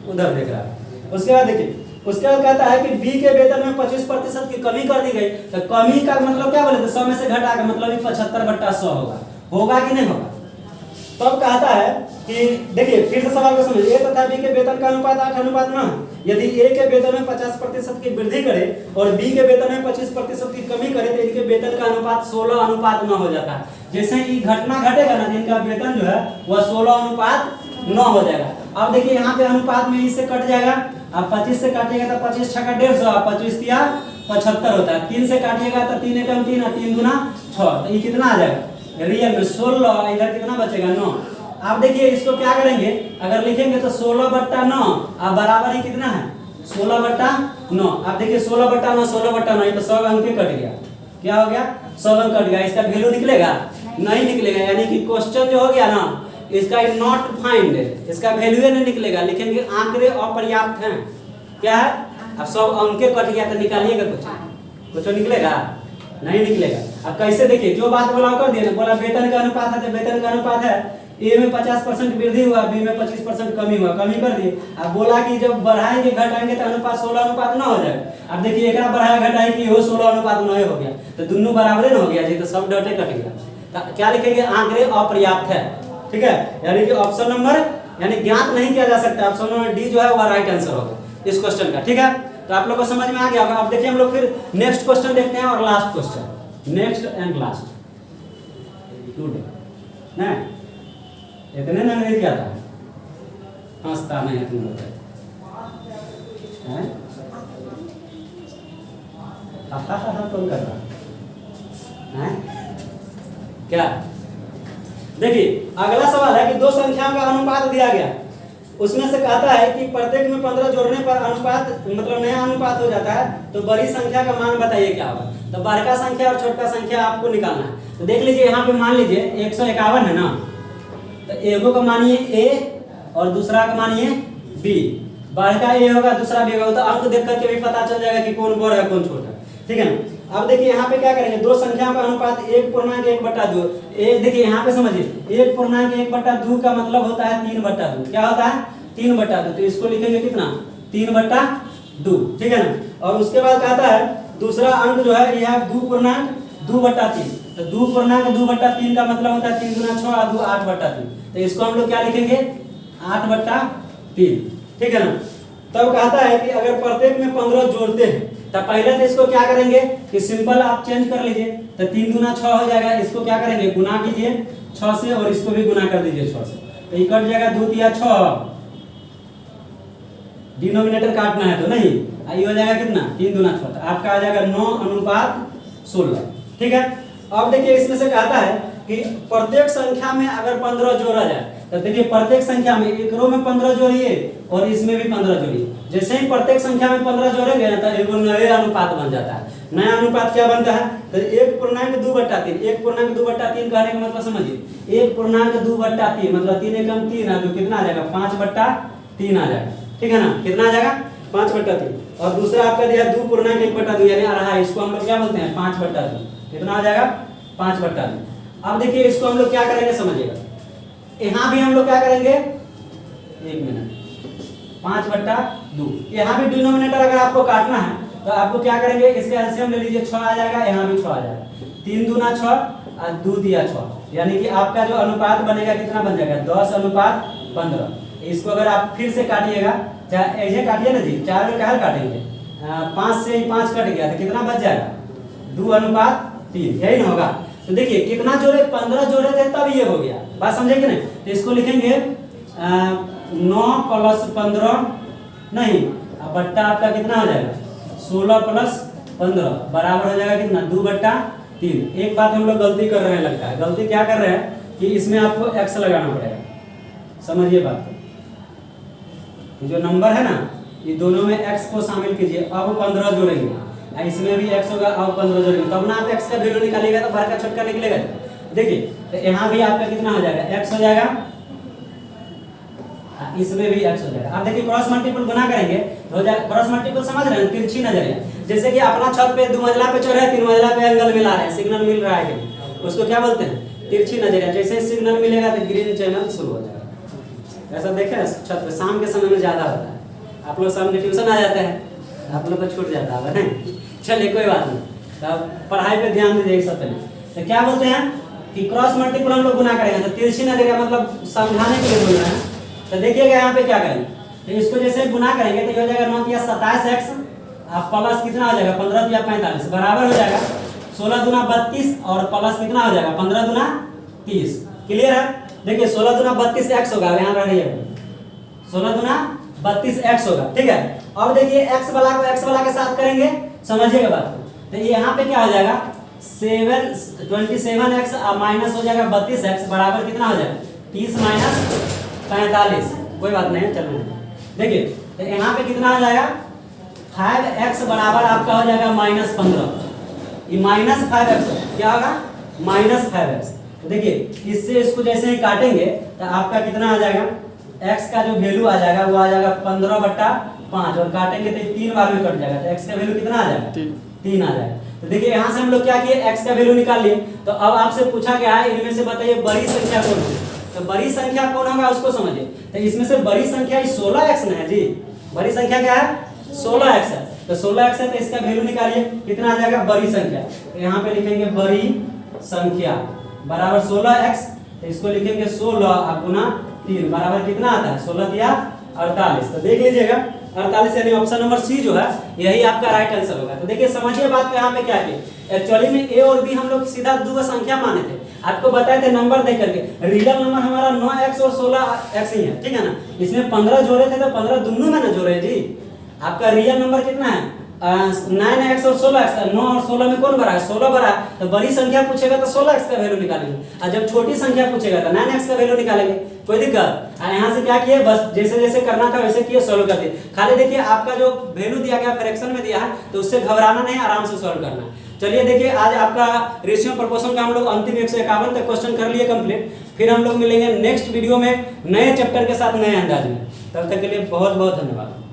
उधर देख रहा है। उसके बाद देखिए, उसके बाद कहता है कि बी के वेतन में 25% की कमी कर दी गई, तो कमी का मतलब क्या बोले थे 100 में से घटा के मतलब 75/100 होगा, होगा कि नहीं होगा। तब कहता है कि देखिए फिर से सवाल को समझिए, ए तथा बी के वेतन का अनुपात 8:9 है। यदि ए के वेतन में 50% की वृद्धि करे और बी के वेतन में 25% की कमी करे तो इनके वेतन का अनुपात 16:9 हो जाता है। जैसे ही घटना घटेगा ना, इनका वेतन जो है वह 16:9 हो जाएगा। अब देखिए यहाँ पे अनुपात में इससे कट जाएगा, अब 25 से काटिएगा तो 25 छक्का 150, 25 तिया 75 होता है। 3 से काटिएगा तो 3 एकम 3 और 3 दूना 6, तो ये कितना आ जाएगा रियल में 16, इधर कितना बचेगा 9। आप देखिए इसको क्या करेंगे, अगर लिखेंगे तो 16/9 अब बराबर ही कितना है 16/9। आप देखिए 16/9 16/9, तो 100 अंक कट गया, क्या हो गया 100 अंक कट गया। इसका वैल्यू निकलेगा नहीं निकलेगा, यानी कि क्वेश्चन जो हो गया ना इसका नॉट फाइंड, इसका वैल्यू नहीं निकलेगा। लिखेंगे आंकड़े अपर्याप्त हैं, क्या है अब 100 अंक कट गया तो निकालिएगा कुछ निकलेगा नहीं निकलेगा। अब कैसे देखिए जो बात बोला कर दिया ना, बोला वेतन का अनुपात है, वेतन का अनुपात है ए में 50% वृद्धि हुआ, बी में 25% कमी हुआ, कमी कर दिए। अब बोला कि जब बढ़ाएंगे घटाएंगे तो अनुपात 16:9 हो जाएगा। अब देखिए एक बढ़ाया घटाए कि वो 16:9 हो गया, तो दोनों बराबर हो गया जी, तो सब डटे कट गया। तो क्या लिखेंगे आंकड़े अपर्याप्त है, ठीक है, यानी कि ऑप्शन नंबर यानी ज्ञात नहीं किया जा सकता, ऑप्शन नंबर डी जो है वो राइट आंसर होगा इस क्वेश्चन का, ठीक है। तो आप लोग को समझ में आ गया होगा। अब देखिए हम लोग फिर नेक्स्ट क्वेश्चन देखते हैं और last question, next and last today ना, इतने ना नहीं क्या था, हंसता नहीं है तुम लोग हैं, कौन कर रहा है क्या। देखिए अगला सवाल है कि दो संख्याओं का अनुपात दिया गया, उसमें से कहता है कि प्रत्येक में 15 जोड़ने पर अनुपात मतलब नया अनुपात हो जाता है, तो बड़ी संख्या का मान बताइए क्या होगा। तो बड़का संख्या और छोटा संख्या आपको निकालना है। तो देख लीजिए यहाँ पे मान लीजिए 151 है ना, तो एगो का मानिए ए और दूसरा का मानिए बी, बड़का ए होगा दूसरा बी होगा, तो अंक देख करके भी पता चल जाएगा कि कौन बड़ा है कौन छोटा है, ठीक है ना। अब देखिए यहाँ पे क्या करेंगे, दो संख्याओं का अनुपात 1:1/2। देखिए यहाँ पे समझिए 1:1/2 का मतलब होता है 3/2, क्या होता है 3/2, तो इसको लिखेंगे कितना 3/2, ठीक है ना। और उसके बाद कहता है दूसरा अंक जो है यह 2.2/3, तो 2.2/3 का मतलब होता है 3 गुना 6 और 2 8/3, तो इसको हम लोग क्या लिखेंगे 8/3, ठीक है ना। तब कहता है कि अगर प्रत्येक में 15 जोड़ते हैं तो पहले तो इसको क्या करेंगे कि सिंपल आप चेंज कर लीजिए, तो 3 दूना 6 हो जाएगा, इसको क्या करेंगे गुना कीजिए 6 से और इसको भी गुना कर दीजिए 6 से, तो ये कट जाएगा 2 तिया 6, डिनोमिनेटर काटना है तो नहीं, ये हो जाएगा कितना 3 दूना 6, तो आपका आ जाएगा 9:16, ठीक है। अब देखिए इसमें से कहता है कि प्रत्येक संख्या में अगर 15 जोड़ा जाए, तो देखिए प्रत्येक संख्या में एक रो में 15 जोड़िए और इसमें भी 15 जोड़िए। जैसे ही प्रत्येक संख्या में 15 जोड़ेंगे ना तो एक नया अनुपात बन जाता है। नया अनुपात क्या बनता है, तो 1.2/3, 1.2/3 कहने का मतलब समझिए 1.2/3 मतलब 3 एकम 3 है, तो कितना आ जाएगा 5/3 आ जाएगा, ठीक है ना, कितना आ जाएगा 5/3। और दूसरा आपका दिया 2.1/2 यानी आ रहा है, इसको हम लोग क्या बोलते हैं 5/2, कितना आ जाएगा 5/2। अब देखिए इसको हम लोग क्या करेंगे समझिएगा, यहाँ भी हम लोग क्या करेंगे 1 मिनट 5/2, यहाँ भी डिनोमिनेटर अगर आपको काटना है तो आपको क्या करेंगे इसके एलसीएम ले लीजिए, 6 आ जाएगा, यहाँ भी 6 आ जाएगा, 3 दूना 6 और 2 तिया 6, यानी कि आपका जो अनुपात बनेगा कितना बन जाएगा 10:15। इसको अगर आप फिर से काटिएगा, चाहे ऐसे काटिए ना जी, 4 में क्या काटेंगे 5 से 5 कट गया तो कितना बच जाएगा 2:3, यही ना होगा। तो देखिए कितना जोड़े 15 जोड़े थे तब ये हो गया, बात समझे कि नहीं। तो इसको लिखेंगे 9 + 15 नहीं, बट्टा आपका कितना हो जाएगा 16 + 15 बराबर हो जाएगा कितना 2/3। एक बात हम लोग गलती कर रहे हैं, लगता है गलती क्या कर रहे हैं कि इसमें आपको x लगाना पड़ेगा, समझिए बात को। जो नंबर है ना ये दोनों में x को शामिल कीजिए, अब 15 जोड़ेंगे, इसमें भी x होगा, अब 15 जोड़ेंगे, तब ना आप x का वैल्यू निकालिएगा तो बाहर का छोटका निकलेगा। देखिए तो यहाँ भी आपका कितना हो जाएगा, x हो जाएगा, इसमें भी x हो जाएगा। अब देखिए क्रॉस मल्टीपल गुना करेंगे तो हो जाएगा, क्रॉस मल्टीपल समझ रहे हैं, तिरछी नजरिया। जैसे कि अपना छत पे 2 मंजिला पे चढ़े 3 मंजिला पे एंगल मिला रहे हैं, सिग्नल मिल रहा है कि नहीं, उसको क्या बोलते हैं, तिरछी नजरिया। जैसे सिग्नल मिलेगा तो ग्रीन चैनल शुरू हो जाएगा। ऐसा देखें छत पे शाम के समय में ज्यादा होता है, आप लोग शाम के ट्यूशन आ जाते हैं, आप लोग को छूट जाता है नहीं, चलिए कोई बात नहीं, तब पढ़ाई पे ध्यान दीजिए सब पहले। तो क्या बोलते हैं कि क्रॉस मल्टीपल हम लोग गुना करेंगे तो तिरछी नजरिया मतलब समझाने के लिए बोल रहे हैं। तो देखिएगा यहाँ पे क्या करेंगे, तो इसको जैसे गुना करेंगे तो ये हो जाएगा 9 या 27x आप प्लस कितना हो जाएगा 15 या 45 बराबर हो जाएगा 16 दूना 32 और प्लस कितना हो जाएगा 15 दूना 30। क्लियर है। देखिए 16 दूना 32x होगा, यहाँ रह रही है 16 दूना 32x होगा, ठीक है। अब देखिए x वाला को x वाला के साथ करेंगे, समझिएगा बात को। तो यहाँ पे क्या हो जाएगा 27x माइनस हो जाएगा 32x बराबर कितना हो जाएगा 30 माइनस 45, कोई बात नहीं चलो। देखिए तो यहाँ पे कितना हो जाएगा 5x बराबर आपका हो जाएगा -15, ये -5x क्या होगा -5x। देखिए इससे इसको जैसे ही काटेंगे तो आपका कितना आ जाएगा, x का जो वैल्यू आ जाएगा वो आ जाएगा 15/5 और काटेंगे तो 3 बार में कट जाएगा, तो x का वैल्यू कितना आ जाएगा 3 आ जाएगा। तो देखिए यहाँ से हम लोग क्या किए x का वैल्यू निकाल लिए। तो अब आपसे पूछा गया है इनमें से बताइए बड़ी संख्या कौन है, तो बड़ी संख्या कौन होगा उसको समझिए। तो इसमें से बड़ी संख्या 16x है जी, बड़ी संख्या क्या है 16x है। तो 16x है तो इसका वैल्यू निकालिए कितना आ जाएगा बड़ी संख्या। तो यहाँ पे लिखेंगे बड़ी संख्या बराबर 16x, तो इसको लिखेंगे 16 गुना 3 बराबर कितना आता है 16 दिया 48। तो देख लीजिएगा 48 यानी ऑप्शन नंबर सी जो है यही आपका राइट आंसर होगा। तो देखिए समझिए बात को, यहाँ पे क्या है एक्चुअली में a और b हम लोग सीधा 2 संख्या माने थे, आपको बताए थे नंबर दे करके। रियल नंबर हमारा 9x और 16x ही है, ठीक है ना। इसमें 15 जोड़े थे तो 15 दोनों में ना जोड़े जी। आपका रियल नंबर कितना है 9x और 16x, 9 और 16 में कौन बड़ा है 16 बड़ा है। तो बड़ी संख्या पूछेगा तो 16x का वैल्यू निकालेंगे, और जब छोटी संख्या पूछेगा तो 9x का वैल्यू निकालेंगे, कोई दिक्कत। यहाँ से क्या किए बस जैसे जैसे करना था वैसे किए, सोल्व कर दिए। खाली देखिए आपका जो वैल्यू दिया गया फ्रैक्शन में दिया है तो उससे घबराना नहीं, आराम से सोल्व करना। चलिए देखिए आज आपका रेशियो प्रोपोर्शन का हम लोग अंतिम 151 तक क्वेश्चन कर लिए कंप्लीट। फिर हम लोग मिलेंगे नेक्स्ट वीडियो में नए चैप्टर के साथ नए अंदाज में। तब तक के लिए बहुत बहुत धन्यवाद।